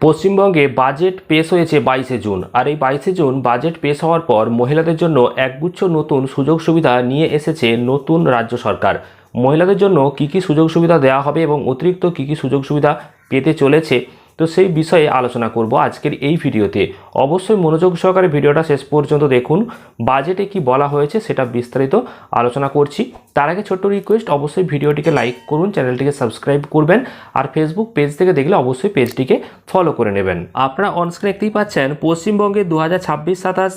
পশ্চিমবঙ্গে বাজেট পেশ হয়েছে 22শে জুন। আর এই 22শে জুন বাজেট পেশ হওয়ার পর মহিলাদের জন্য একগুচ্ছ নতুন সুযোগ সুবিধা নিয়ে এসেছে নতুন রাজ্য সরকার। মহিলাদের জন্য কী কী সুযোগ সুবিধা দেওয়া হবে এবং অতিরিক্ত কী কী সুযোগ সুবিধা পেতে চলেছে, তো সেই বিষয়ে আলোচনা করব আজকের এই ভিডিওতে। অবশ্যই মনোযোগ সহকারে ভিডিওটা শেষ পর্যন্ত দেখুন। বাজেটে কি বলা হয়েছে সেটা বিস্তারিত আলোচনা করছি। তার আগে ছোট্ট রিকোয়েস্ট, অবশ্যই ভিডিওটিকে লাইক করুন, চ্যানেলটিকে সাবস্ক্রাইব করবেন, আর ফেসবুক পেজ থেকে দেখলে অবশ্যই পেজটিকে ফলো করে নেবেন। আপনারা অনস্ক্রিনে দেখতেই পাচ্ছেন পশ্চিমবঙ্গে 2026-27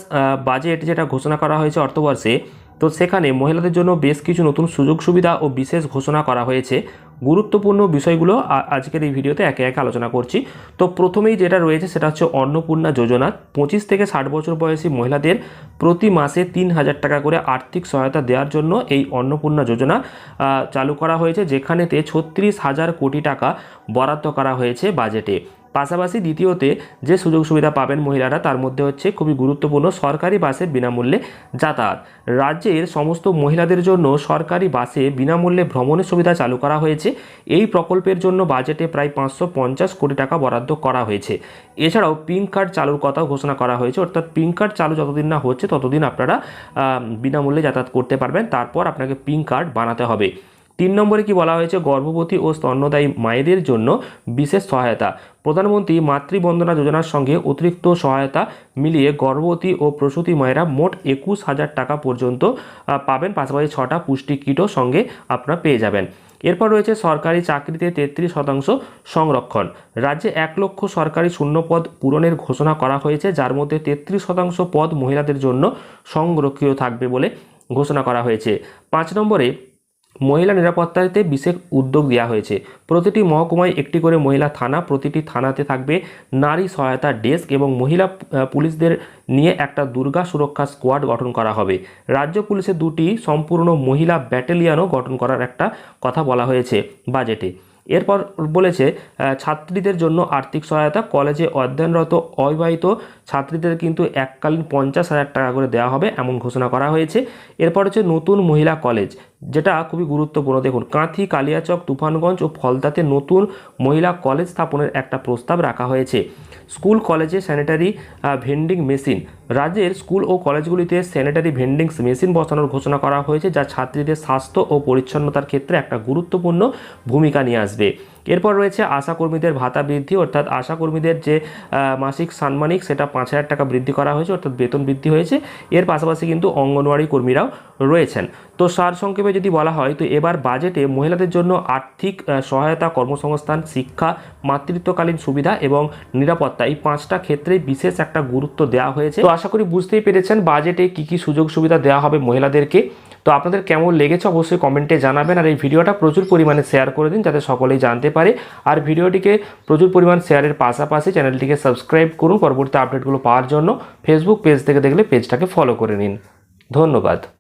বাজেট যেটা ঘোষণা করা হয়েছে অর্থবর্ষে, তো সেখানে মহিলাদের জন্য বেশ কিছু নতুন সুযোগ সুবিধা ও বিশেষ ঘোষণা করা হয়েছে। গুরুত্বপূর্ণ বিষয়গুলো আজকের এই ভিডিওতে একে একে আলোচনা করছি। তো প্রথমেই যেটা রয়েছে সেটা হচ্ছে অন্নপূর্ণা যোজনা। 25 থেকে 60 বছর বয়সী মহিলাদের প্রতি মাসে 3000 টাকা করে আর্থিক সহায়তা দেওয়ার জন্য এই অন্নপূর্ণা যোজনা চালু করা হয়েছে, যেখানেতে 36,000 কোটি টাকা বরাদ্দ করা হয়েছে বাজেটে। পাশাপাশি দ্বিতীয়তে যে সুযোগ সুবিধা পাবেন মহিলারা, তার মধ্যে হচ্ছে খুবই গুরুত্বপূর্ণ সরকারি বাসে বিনামূল্যে যাতায়াত। রাজ্যের সমস্ত মহিলাদের জন্য সরকারি বাসে বিনামূল্যে ভ্রমণের সুবিধা চালু করা হয়েছে। এই প্রকল্পের জন্য বাজেটে প্রায় 550 কোটি টাকা বরাদ্দ করা হয়েছে। এছাড়াও পিঙ্ক কার্ড চালুর কথাও ঘোষণা করা হয়েছে, অর্থাৎ পিঙ্ক কার্ড চালু যতদিন না হচ্ছে ততদিন আপনারা বিনামূল্যে যাতায়াত করতে পারবেন, তারপর আপনাকে পিঙ্ক কার্ড বানাতে হবে। 3 নম্বরে কি বলা হয়েছে, গর্ভবতী ও স্তন্যদায়ী মায়েদের জন্য বিশেষ সহায়তা। প্রধানমন্ত্রী মাতৃবন্দনা যোজনার সঙ্গে অতিরিক্ত সহায়তা মিলিয়ে গর্ভবতী ও প্রসূতি মায়েরা মোট 21,000 টাকা পর্যন্ত পাবেন। পাশাপাশি 6টা পুষ্টি কিটও সঙ্গে আপনারা পেয়ে যাবেন। এরপর রয়েছে সরকারি চাকরিতে 33% সংরক্ষণ। রাজ্যে 1 লক্ষ সরকারি শূন্যপদ পূরণের ঘোষণা করা হয়েছে, যার মধ্যে 33% পদ মহিলাদের জন্য সংরক্ষিত থাকবে বলে ঘোষণা করা হয়েছে। 5 নম্বরে মহিলা নিরাপত্তাতে বিশেষ উদ্যোগ দেওয়া হয়েছে। প্রতিটি মহকুমায় একটি করে মহিলা থানা, প্রতিটি থানাতে থাকবে নারী সহায়তা ডেস্ক এবং মহিলা পুলিশদের নিয়ে একটা দুর্গা সুরক্ষা স্কোয়াড গঠন করা হবে। রাজ্য পুলিশে 2টি সম্পূর্ণ মহিলা ব্যাটালিয়নও গঠন করার একটা কথা বলা হয়েছে বাজেটে। এরপর বলেছে ছাত্রীদের জন্য আর্থিক সহায়তা। কলেজে অধ্যয়নরত অবিবাহিত ছাত্রীদের কিন্তু এককালীন 50,000 টাকা করে দেওয়া হবে, এমন ঘোষণা করা হয়েছে। এরপর হচ্ছে নতুন মহিলা কলেজ, যেটা খুবই গুরুত্বপূর্ণ। দেখুন, কাঁথি, কালিয়াচক, তুফানগঞ্জ ও ফলতাতে নতুন মহিলা কলেজ স্থাপনের একটা প্রস্তাব রাখা হয়েছে। স্কুল কলেজে স্যানিটারি ভেন্ডিং মেশিন। রাজ্যের স্কুল ও কলেজগুলিতে স্যানিটারি ভেন্ডিং মেশিন বসানোর ঘোষণা করা হয়েছে, যা ছাত্রীদের স্বাস্থ্য ও পরিচ্ছন্নতার ক্ষেত্রে একটা গুরুত্বপূর্ণ ভূমিকা নিয়ে আসবে। এরপর রয়েছে আশাকর্মীদের ভাতা বৃদ্ধি, অর্থাৎ আশাকর্মীদের যে মাসিক সাম্মানিক সেটা 5,000 টাকা বৃদ্ধি করা হয়েছে, অর্থাৎ বেতন বৃদ্ধি হয়েছে। এর পাশাপাশি কিন্তু অঙ্গনওয়াড়ি কর্মীরাও রয়েছেন। তো সারসংক্ষেপে যদি বলা হয়, তো এবার বাজেটে মহিলাদের জন্য আর্থিক সহায়তা, কর্মসংস্থান, শিক্ষা, মাতৃত্বকালীন সুবিধা এবং নিরাপত্তা, এই 5টা ক্ষেত্রে বিশেষ একটা গুরুত্ব দেওয়া হয়েছে। তো আশা করি বুঝতেই পেরেছেন বাজেটে কী কী সুযোগ সুবিধা দেওয়া হবে মহিলাদেরকে। তো আপনাদের কেমন লেগেছে অবশ্যই কমেন্টে জানাবেন, আর এই ভিডিওটা প্রচুর পরিমাণে শেয়ার করে দিন যাতে সকলেই জানতে পারে। আর ভিডিওটিকে প্রচুর পরিমাণ শেয়ারের পাশাপাশি চ্যানেলটিকে সাবস্ক্রাইব করুন পরবর্তী আপডেটগুলো পাওয়ার জন্য। ফেসবুক পেজ থেকে দেখলে পেজটাকে ফলো করে নিন। ধন্যবাদ।